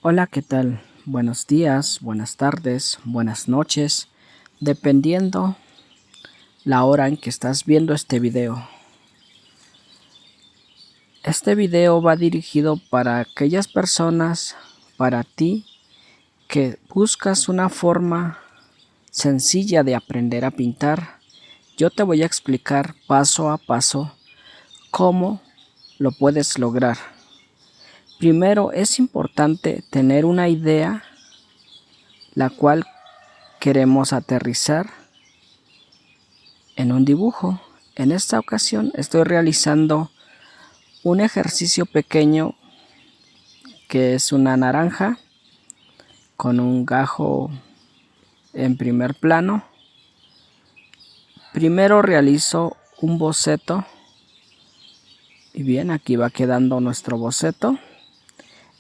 Hola, ¿qué tal? Buenos días, buenas tardes, buenas noches, dependiendo la hora en que estás viendo este video. Este video va dirigido para aquellas personas, para ti, que buscas una forma sencilla de aprender a pintar. Yo te voy a explicar paso a paso cómo lo puedes lograr. Primero es importante tener una idea la cual queremos aterrizar en un dibujo. En esta ocasión estoy realizando un ejercicio pequeño que es una naranja con un gajo en primer plano. Primero realizo un boceto y bien, aquí va quedando nuestro boceto.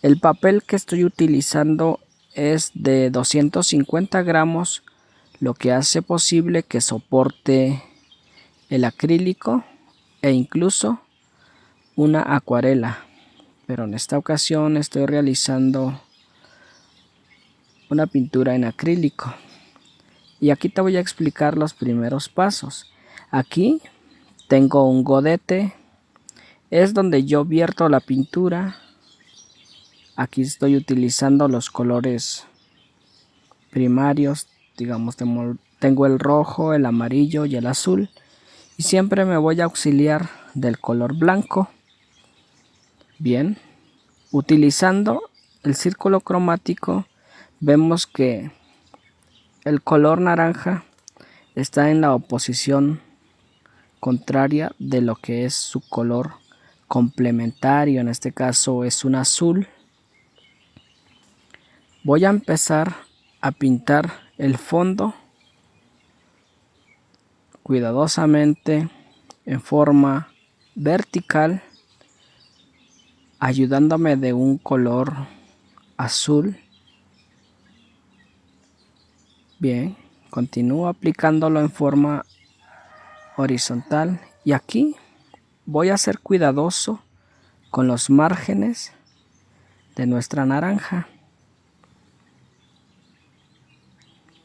El papel que estoy utilizando es de 250 gramos, lo que hace posible que soporte el acrílico e incluso una acuarela, pero en esta ocasión estoy realizando una pintura en acrílico y aquí te voy a explicar los primeros pasos. Aquí tengo un godete, es donde yo vierto la pintura. Aquí estoy utilizando los colores primarios, digamos, tengo el rojo, el amarillo y el azul, y siempre me voy a auxiliar del color blanco. Bien, utilizando el círculo cromático vemos que el color naranja está en la oposición contraria de lo que es su color complementario, en este caso es un azul. Voy a empezar a pintar el fondo cuidadosamente en forma vertical, ayudándome de un color azul. Bien, continúo aplicándolo en forma horizontal y aquí voy a ser cuidadoso con los márgenes de nuestra naranja.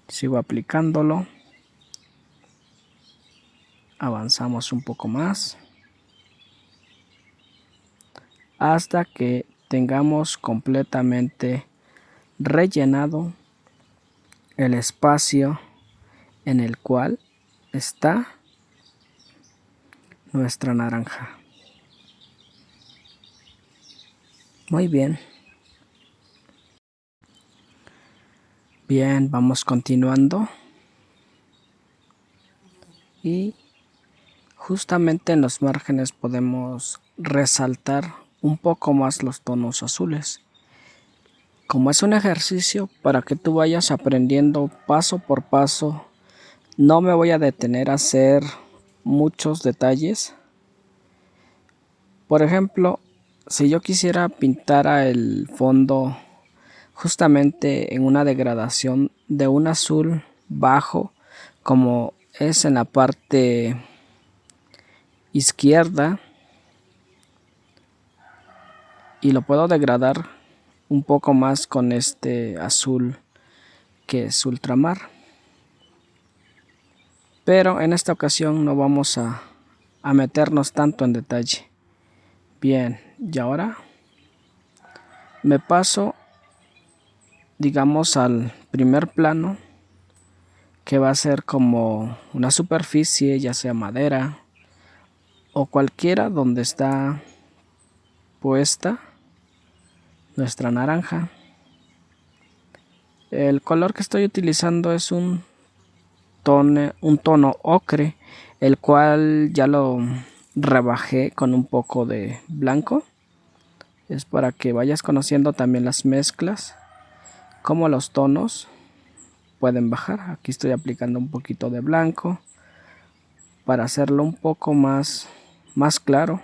Sigo aplicándolo, avanzamos un poco más hasta que tengamos completamente rellenado el espacio en el cual está nuestra naranja. Muy bien. Bien, vamos continuando. Y justamente en los márgenes podemos resaltar un poco más los tonos azules. Como es un ejercicio para que tú vayas aprendiendo paso por paso, no me voy a detener a hacer muchos detalles. Por ejemplo, si yo quisiera pintar el fondo justamente en una degradación de un azul bajo, como es en la parte izquierda, y lo puedo degradar un poco más con este azul que es ultramar, pero en esta ocasión no vamos a meternos tanto en detalle. Bien, y ahora me paso, digamos, al primer plano, que va a ser como una superficie, ya sea madera o cualquiera donde está puesta nuestra naranja. El color que estoy utilizando es un tono ocre, el cual ya lo rebajé con un poco de blanco. Es para que vayas conociendo también las mezclas, como los tonos pueden bajar. Aquí estoy aplicando un poquito de blanco para hacerlo un poco más claro,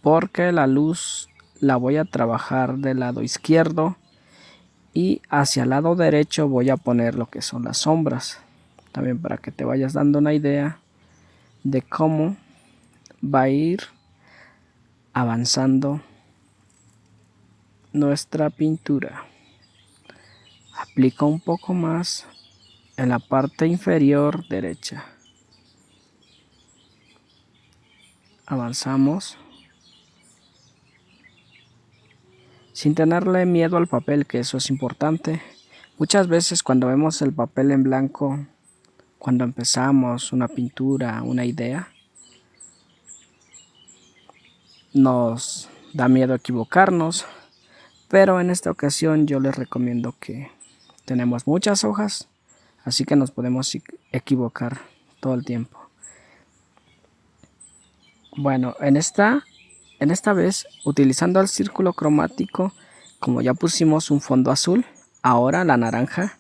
porque la luz la voy a trabajar del lado izquierdo y hacia el lado derecho voy a poner lo que son las sombras, también para que te vayas dando una idea de cómo va a ir avanzando nuestra pintura. Aplico un poco más en la parte inferior derecha. Avanzamos sin tenerle miedo al papel, que eso es importante. Muchas veces cuando vemos el papel en blanco, cuando empezamos una pintura, una idea, nos da miedo equivocarnos, pero en esta ocasión yo les recomiendo que tenemos muchas hojas, así que nos podemos equivocar todo el tiempo. Bueno, en esta vez, utilizando el círculo cromático, como ya pusimos un fondo azul, ahora la naranja,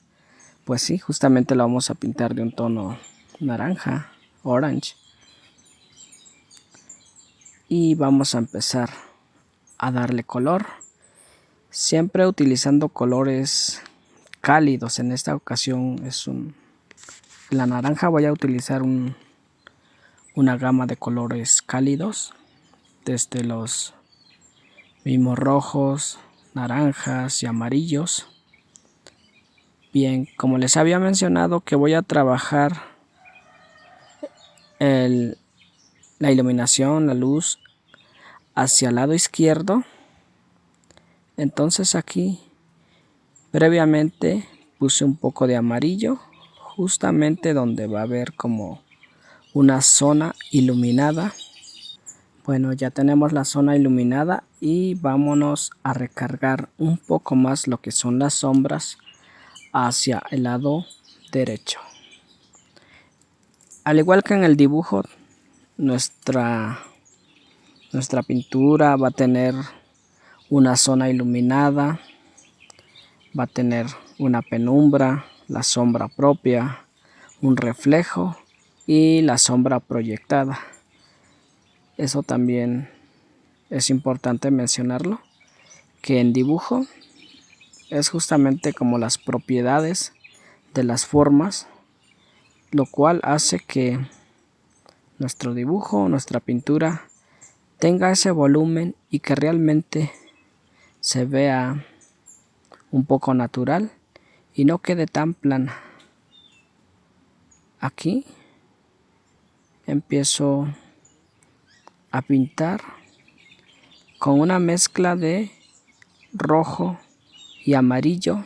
pues sí, justamente lo vamos a pintar de un tono naranja, orange. Y vamos a empezar a darle color, siempre utilizando colores cálidos. En esta ocasión la naranja voy a utilizar una gama de colores cálidos, desde los mismos rojos, naranjas y amarillos. Bien, como les había mencionado que voy a trabajar la iluminación, la luz hacia el lado izquierdo, entonces aquí previamente puse un poco de amarillo justamente donde va a haber como una zona iluminada. Bueno, ya tenemos la zona iluminada y vámonos a recargar un poco más lo que son las sombras hacia el lado derecho. Al igual que en el dibujo, nuestra pintura va a tener una zona iluminada, va a tener una penumbra, la sombra propia, un reflejo y la sombra proyectada. Eso también es importante mencionarlo, que en dibujo es justamente como las propiedades de las formas, lo cual hace que nuestro dibujo, nuestra pintura tenga ese volumen y que realmente se vea un poco natural y no quede tan plana. Aquí empiezo a pintar con una mezcla de rojo y amarillo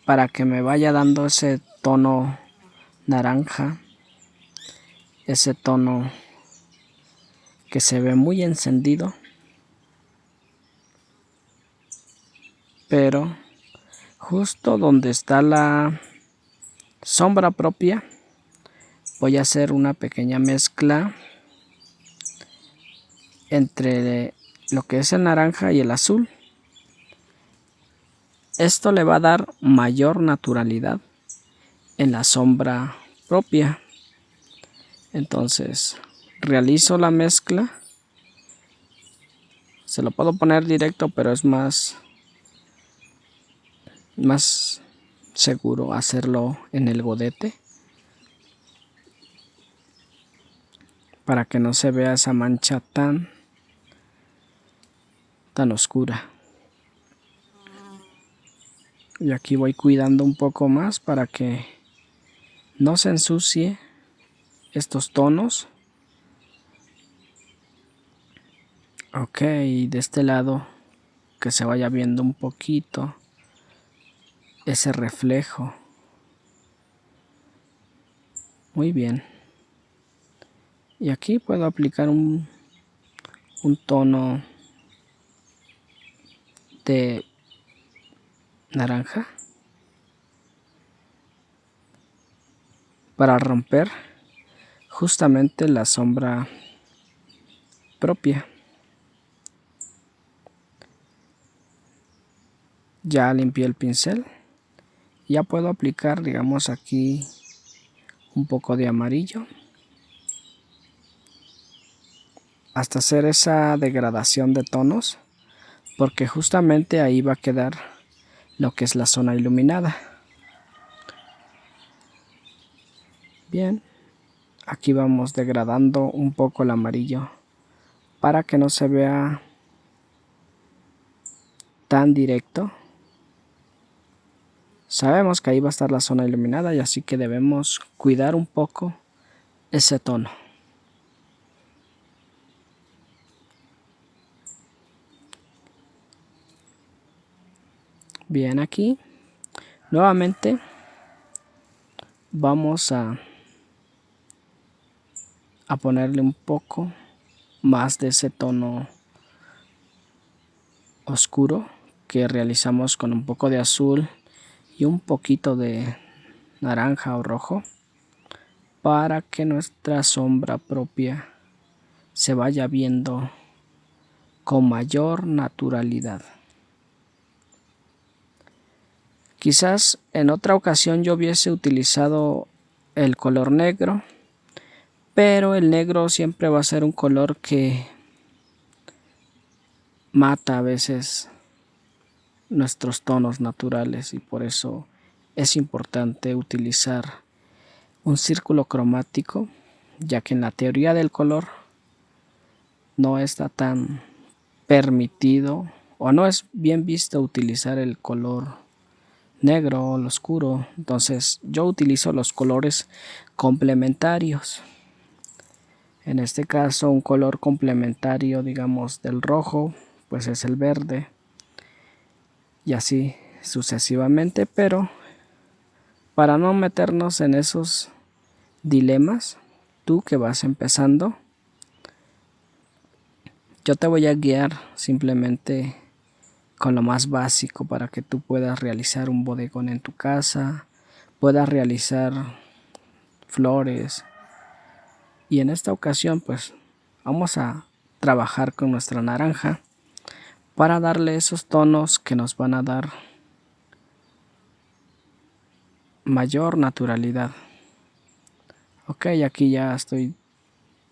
para que me vaya dando ese tono naranja, ese tono que se ve muy encendido, pero justo donde está la sombra propia voy a hacer una pequeña mezcla entre lo que es el naranja y el azul. Esto le va a dar mayor naturalidad en la sombra propia. Entonces realizo la mezcla. Se lo puedo poner directo, pero es más seguro hacerlo en el godete para que no se vea esa mancha tan oscura. Y aquí voy cuidando un poco más para que no se ensucie estos tonos. Ok, de este lado que se vaya viendo un poquito ese reflejo. Muy bien. Y aquí puedo aplicar un tono de naranja para romper justamente la sombra propia. Ya limpié el pincel. Ya puedo aplicar, digamos, aquí un poco de amarillo hasta hacer esa degradación de tonos, porque justamente ahí va a quedar lo que es la zona iluminada. Bien, aquí vamos degradando un poco el amarillo para que no se vea tan directo. Sabemos que ahí va a estar la zona iluminada y así que debemos cuidar un poco ese tono. Bien, aquí nuevamente vamos a ponerle un poco más de ese tono oscuro que realizamos con un poco de azul y un poquito de naranja o rojo para que nuestra sombra propia se vaya viendo con mayor naturalidad. Quizás en otra ocasión yo hubiese utilizado el color negro, pero el negro siempre va a ser un color que mata a veces nuestros tonos naturales y por eso es importante utilizar un círculo cromático, ya que en la teoría del color no está tan permitido o no es bien visto utilizar el color negro o el oscuro. Entonces yo utilizo los colores complementarios. En este caso un color complementario, digamos, del rojo, pues es el verde y así sucesivamente, pero para no meternos en esos dilemas, tú que vas empezando, yo te voy a guiar simplemente con lo más básico para que tú puedas realizar un bodegón en tu casa, puedas realizar flores. Y en esta ocasión pues vamos a trabajar con nuestra naranja para darle esos tonos que nos van a dar mayor naturalidad. Ok, aquí ya estoy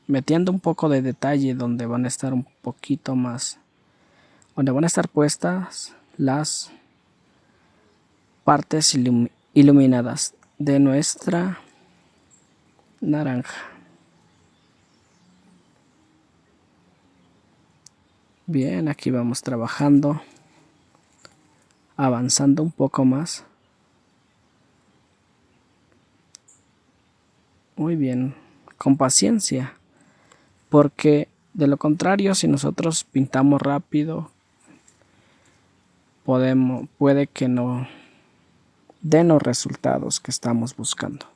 metiendo un poco de detalle donde van a estar un poquito más, donde van a estar puestas las partes iluminadas de nuestra naranja. Bien, aquí vamos trabajando, avanzando un poco más. Muy bien, con paciencia, porque de lo contrario, si nosotros pintamos rápido, puede que no den los resultados que estamos buscando.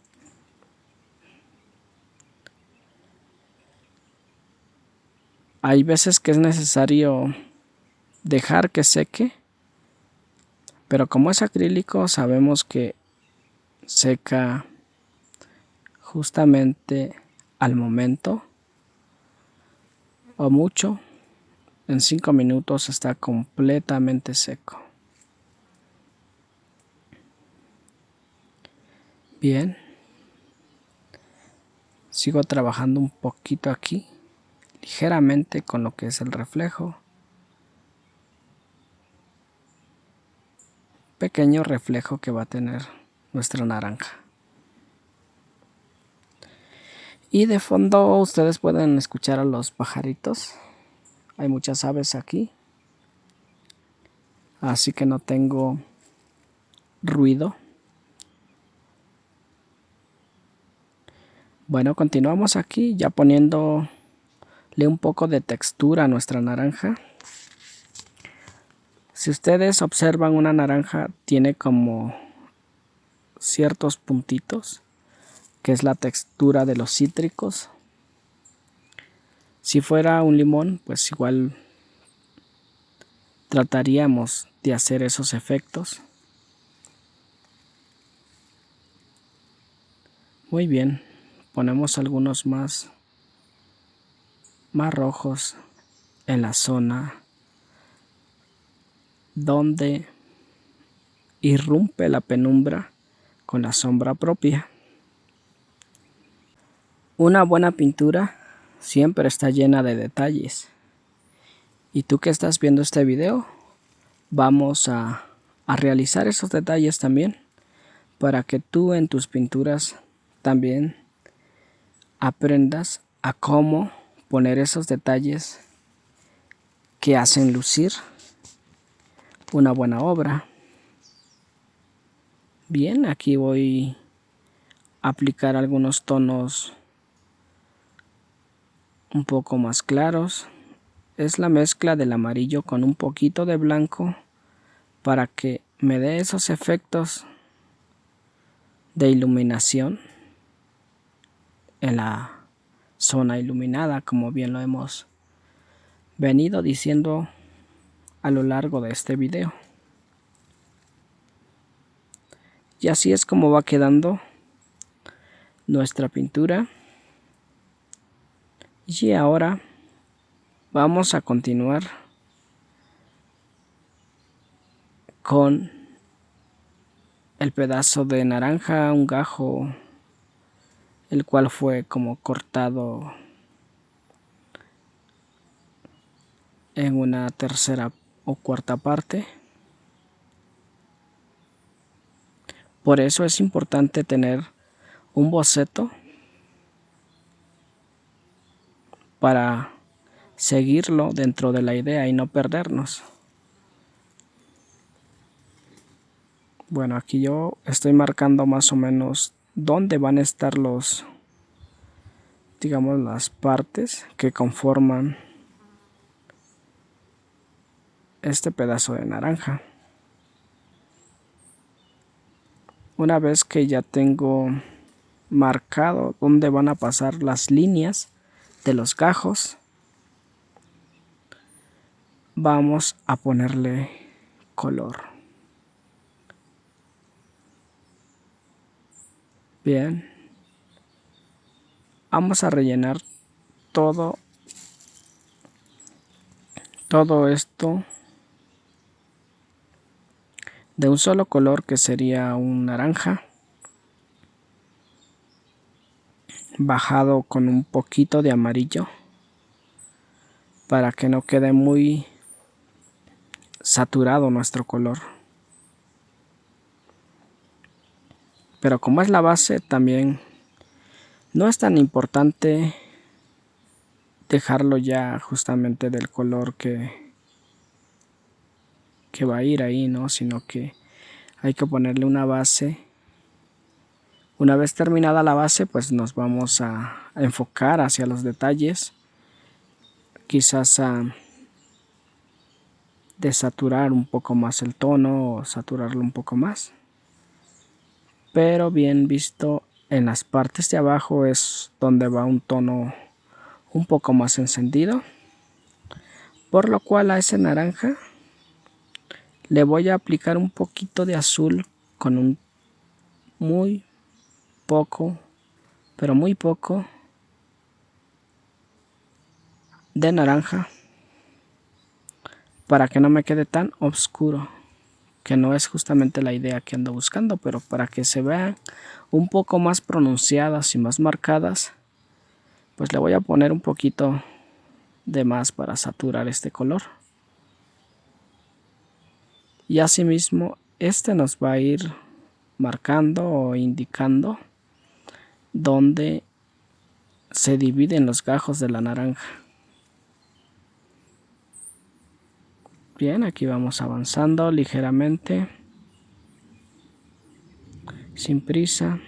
Hay veces que es necesario dejar que seque, pero como es acrílico sabemos que seca justamente al momento o mucho, en 5 minutos está completamente seco. Bien, sigo trabajando un poquito aquí, ligeramente con lo que es el reflejo. Pequeño reflejo que va a tener nuestra naranja. Y de fondo ustedes pueden escuchar a los pajaritos. Hay muchas aves aquí, así que no tengo ruido. Bueno, continuamos aquí ya poniéndole un poco de textura a nuestra naranja. Si ustedes observan, una naranja tiene como ciertos puntitos, que es la textura de los cítricos. Si fuera un limón, pues igual trataríamos de hacer esos efectos. Muy bien, ponemos algunos más rojos en la zona donde irrumpe la penumbra con la sombra propia. Una buena pintura siempre está llena de detalles. Y tú que estás viendo este video, vamos a realizar esos detalles también, para que tú en tus pinturas también aprendas a cómo poner esos detalles que hacen lucir una buena obra. Bien, aquí voy a aplicar algunos tonos un poco más claros. Es la mezcla del amarillo con un poquito de blanco para que me dé esos efectos de iluminación en la zona iluminada, como bien lo hemos venido diciendo a lo largo de este video. Y así es como va quedando nuestra pintura. Y ahora vamos a continuar con el pedazo de naranja, un gajo, el cual fue como cortado en una tercera o cuarta parte. Por eso es importante tener un boceto para seguirlo dentro de la idea y no perdernos. Bueno, aquí yo estoy marcando más o menos dónde van a estar digamos, las partes que conforman este pedazo de naranja. Una vez que ya tengo marcado dónde van a pasar las líneas de los gajos, vamos a ponerle color. Bien, vamos a rellenar todo esto de un solo color, que sería un naranja, bajado con un poquito de amarillo para que no quede muy saturado nuestro color. Pero como es la base, también no es tan importante dejarlo ya justamente del color que va a ir ahí, ¿no? Sino que hay que ponerle una base. Una vez terminada la base, pues nos vamos a enfocar hacia los detalles, quizás a desaturar un poco más el tono o saturarlo un poco más. Pero bien visto, en las partes de abajo es donde va un tono un poco más encendido, por lo cual a ese naranja le voy a aplicar un poquito de azul con un muy poco, pero muy poco de naranja, para que no me quede tan oscuro, que no es justamente la idea que ando buscando, pero para que se vean un poco más pronunciadas y más marcadas, pues le voy a poner un poquito de más para saturar este color. Y asimismo este nos va a ir marcando o indicando dónde se dividen los gajos de la naranja. Bien, aquí vamos avanzando ligeramente, sin prisa.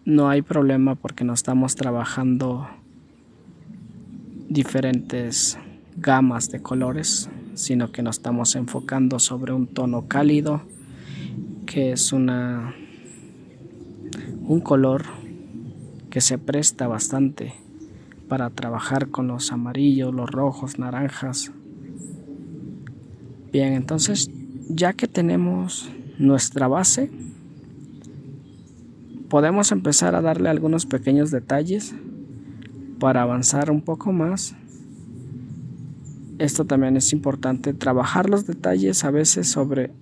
No hay problema porque no estamos trabajando diferentes gamas de colores, sino que nos estamos enfocando sobre un tono cálido, que es un color que se presta bastante para trabajar con los amarillos, los rojos, naranjas. Bien, entonces ya que tenemos nuestra base, podemos empezar a darle algunos pequeños detalles para avanzar un poco más. Esto también es importante, trabajar los detalles a veces sobre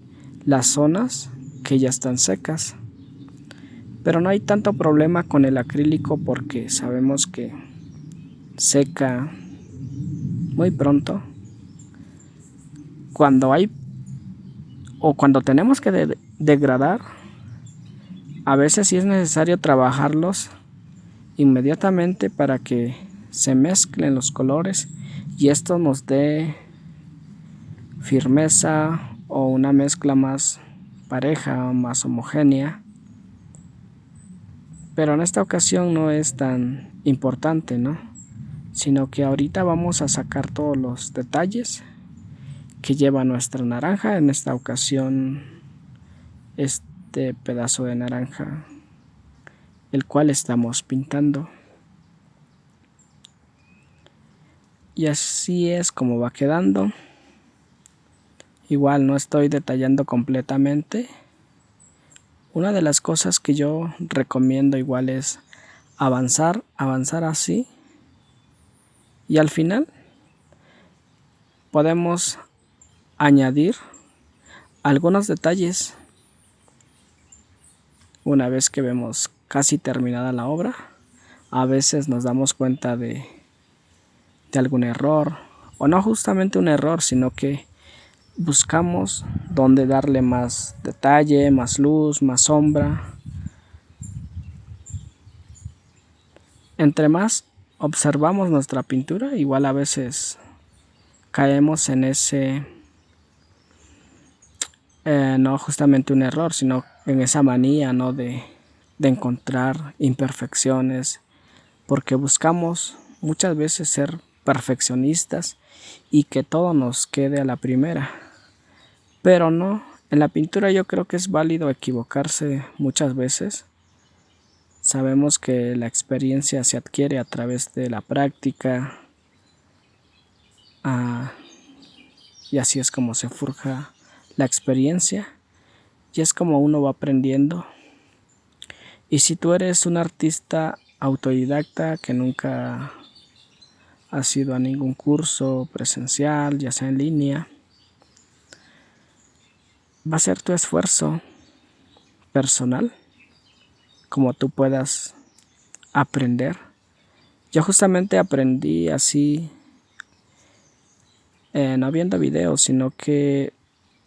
las zonas que ya están secas, pero no hay tanto problema con el acrílico porque sabemos que seca muy pronto. Cuando tenemos que degradar, a veces sí es necesario trabajarlos inmediatamente para que se mezclen los colores y esto nos dé firmeza o una mezcla más pareja, más homogénea. Pero en esta ocasión no es tan importante, ¿no? Sino que ahorita vamos a sacar todos los detalles que lleva nuestra naranja. En esta ocasión, este pedazo de naranja, el cual estamos pintando. Y así es como va quedando. Igual no estoy detallando completamente. Una de las cosas que yo recomiendo igual es avanzar así. Y al final podemos añadir algunos detalles una vez que vemos casi terminada la obra. A veces nos damos cuenta de algún error, o no justamente un error, sino que buscamos dónde darle más detalle, más luz, más sombra. Entre más observamos nuestra pintura, igual a veces caemos en ese, no justamente un error, sino en esa manía, ¿no? de encontrar imperfecciones, porque buscamos muchas veces ser perfeccionistas y que todo nos quede a la primera. Pero no, en la pintura yo creo que es válido equivocarse muchas veces. Sabemos que la experiencia se adquiere a través de la práctica, y así es como se forja la experiencia y es como uno va aprendiendo. Y si tú eres un artista autodidacta que nunca has ido a ningún curso presencial, ya sea en línea, va a ser tu esfuerzo personal como tú puedas aprender. Yo justamente aprendí así, no viendo videos, sino que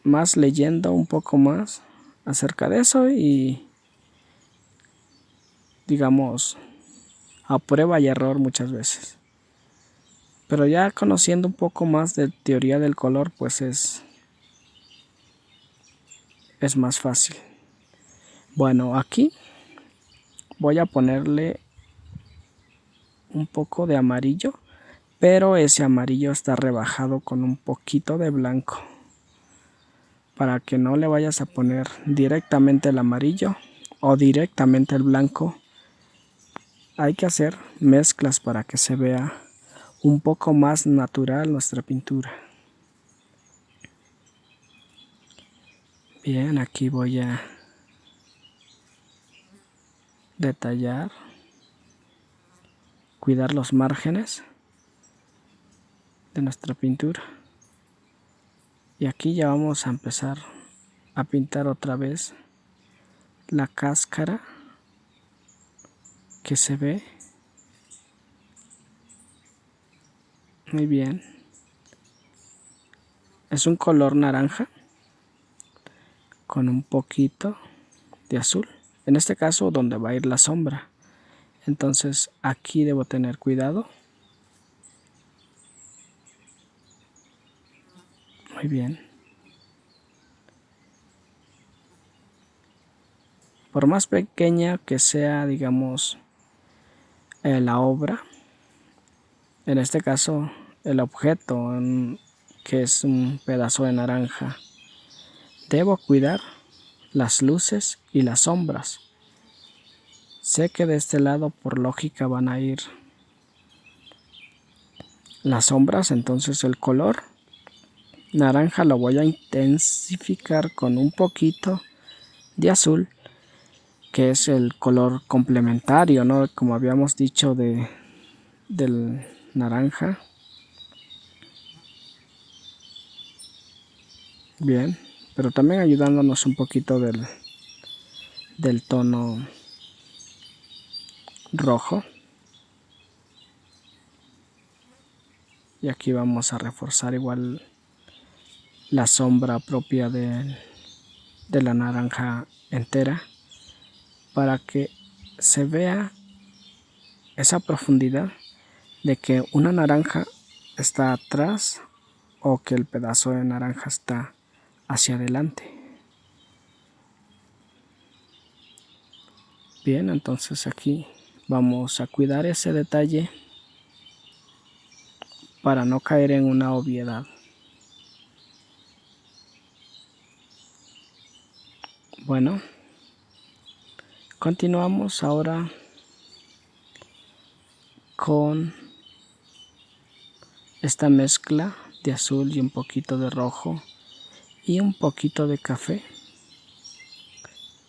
más leyendo un poco más acerca de eso y digamos a prueba y error muchas veces. Pero ya conociendo un poco más de teoría del color, pues es más fácil. Bueno, aquí voy a ponerle un poco de amarillo, pero ese amarillo está rebajado con un poquito de blanco. Para que no le vayas a poner directamente el amarillo o directamente el blanco, hay que hacer mezclas para que se vea un poco más natural nuestra pintura. Bien, aquí voy a detallar, cuidar los márgenes de nuestra pintura. Y aquí ya vamos a empezar a pintar otra vez la cáscara que se ve. Muy bien. Es un color naranja con un poquito de azul. En este caso donde va a ir la sombra. Entonces aquí debo tener cuidado. Muy bien. Por más pequeña que sea, digamos, la obra, en este caso el objeto, que es un pedazo de naranja, debo cuidar las luces y las sombras. Sé que de este lado por lógica van a ir las sombras, entonces el color naranja lo voy a intensificar con un poquito de azul, que es el color complementario, ¿no? Como habíamos dicho del naranja. Bien, pero también ayudándonos un poquito del tono rojo. Y aquí vamos a reforzar igual la sombra propia de la naranja entera para que se vea esa profundidad de que una naranja está atrás o que el pedazo de naranja está hacia adelante. Bien, entonces aquí vamos a cuidar ese detalle para no caer en una obviedad. Bueno, continuamos ahora con esta mezcla de azul y un poquito de rojo y un poquito de café.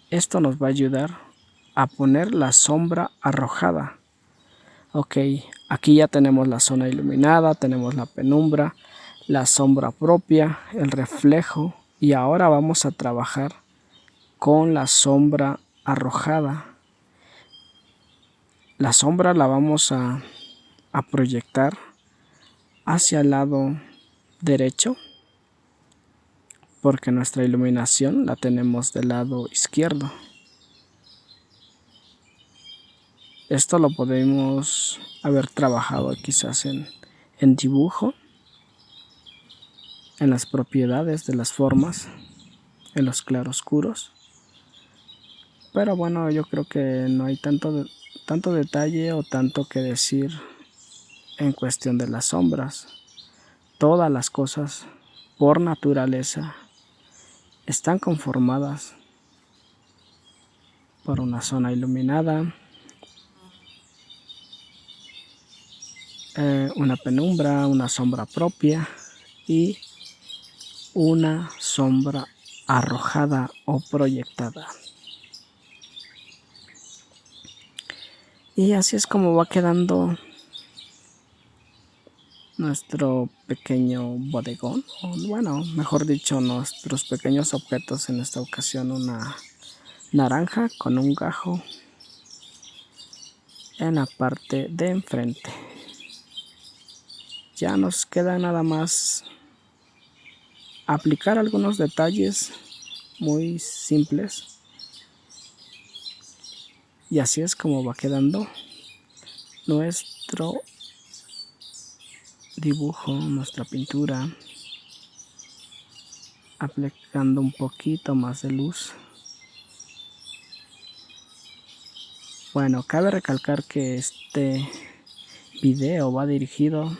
Esto nos va a ayudar a poner la sombra arrojada. Ok, aquí ya tenemos la zona iluminada, tenemos la penumbra, la sombra propia, el reflejo, y ahora vamos a trabajar con la sombra arrojada. La sombra la vamos a proyectar hacia el lado derecho, porque nuestra iluminación la tenemos del lado izquierdo. Esto lo podemos haber trabajado quizás en dibujo, en las propiedades de las formas, en los claroscuros. Pero bueno, yo creo que no hay tanto detalle o tanto que decir en cuestión de las sombras. Todas las cosas por naturaleza están conformadas por una zona iluminada, una penumbra, una sombra propia y una sombra arrojada o proyectada. Y así es como va quedando nuestro pequeño bodegón, o bueno, mejor dicho, nuestros pequeños objetos. En esta ocasión una naranja con un gajo en la parte de enfrente. Ya nos queda nada más aplicar algunos detalles muy simples, y así es como va quedando nuestro dibujo, nuestra pintura, aplicando un poquito más de luz. Bueno, cabe recalcar que este video va dirigido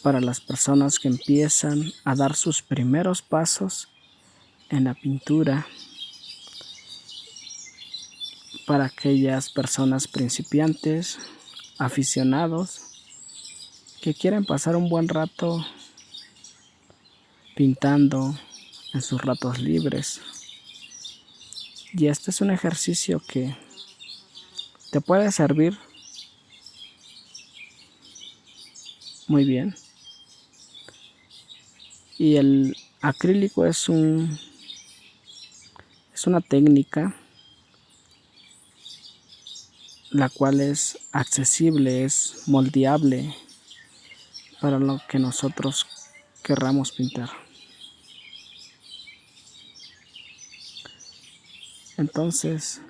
para las personas que empiezan a dar sus primeros pasos en la pintura, para aquellas personas principiantes, aficionados, que quieren pasar un buen rato pintando en sus ratos libres. Y este es un ejercicio que te puede servir muy bien. Y el acrílico es una técnica la cual es accesible, es moldeable para lo que nosotros querramos pintar. Entonces,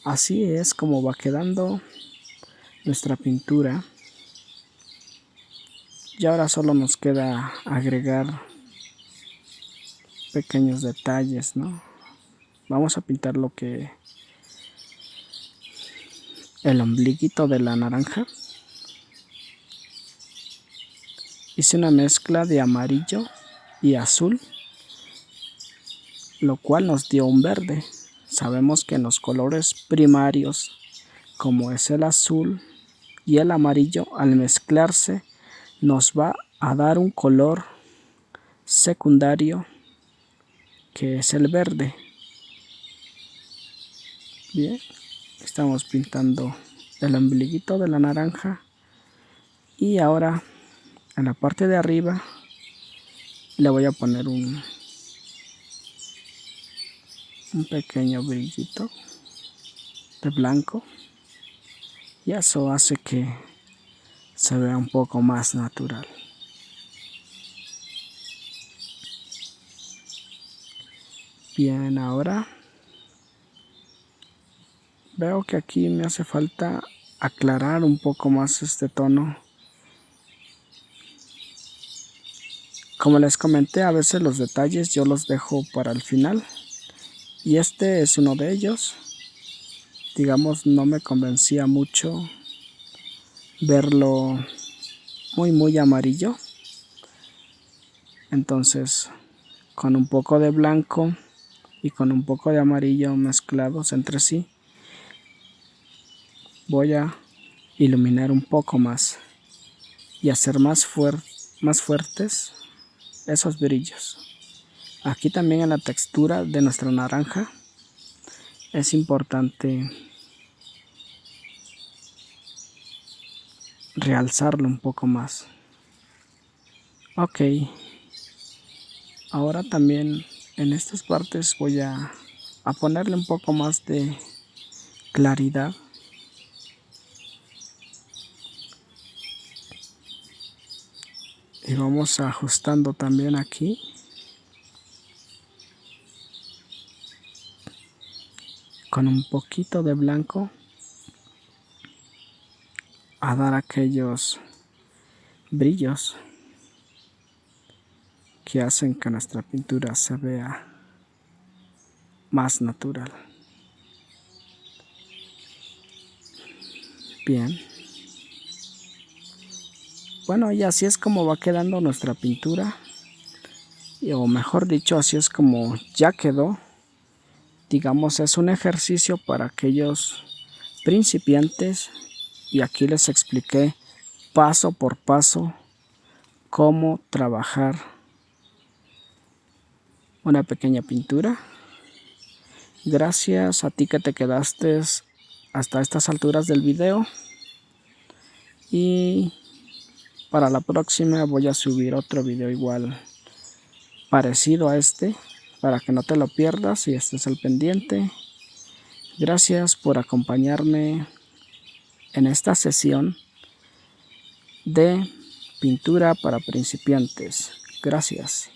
así es como va quedando nuestra pintura. Y ahora solo nos queda agregar pequeños detalles, ¿no? Vamos a pintar el ombliguito de la naranja. Hice una mezcla de amarillo y azul, lo cual nos dio un verde. Sabemos que en los colores primarios, como es el azul y el amarillo, al mezclarse nos va a dar un color secundario, que es el verde. Bien, estamos pintando el ombliguito de la naranja, y ahora en la parte de arriba le voy a poner un pequeño brillito de blanco, y eso hace que se vea un poco más natural. Bien, ahora veo que aquí me hace falta aclarar un poco más este tono, Como les comenté, a veces los detalles yo los dejo para el final. Y este es uno de ellos. Digamos, no me convencía mucho verlo muy amarillo. Entonces, con un poco de blanco y con un poco de amarillo mezclados entre sí, voy a iluminar un poco más y hacer más fuertes esos brillos. Aquí también en la textura de nuestra naranja es importante realzarlo un poco más. Ok, ahora también en estas partes voy a ponerle un poco más de claridad. Y vamos ajustando también aquí. Con un poquito de blanco a dar aquellos brillos que hacen que nuestra pintura se vea más natural. Bien. Bueno, y así es como va quedando nuestra pintura. O mejor dicho, así es como ya quedó. Digamos, es un ejercicio para aquellos principiantes. Y aquí les expliqué paso por paso cómo trabajar una pequeña pintura. Gracias a ti que te quedaste hasta estas alturas del video. Y para la próxima voy a subir otro video igual parecido a este, para que no te lo pierdas y estés al pendiente. Gracias por acompañarme en esta sesión de pintura para principiantes. Gracias.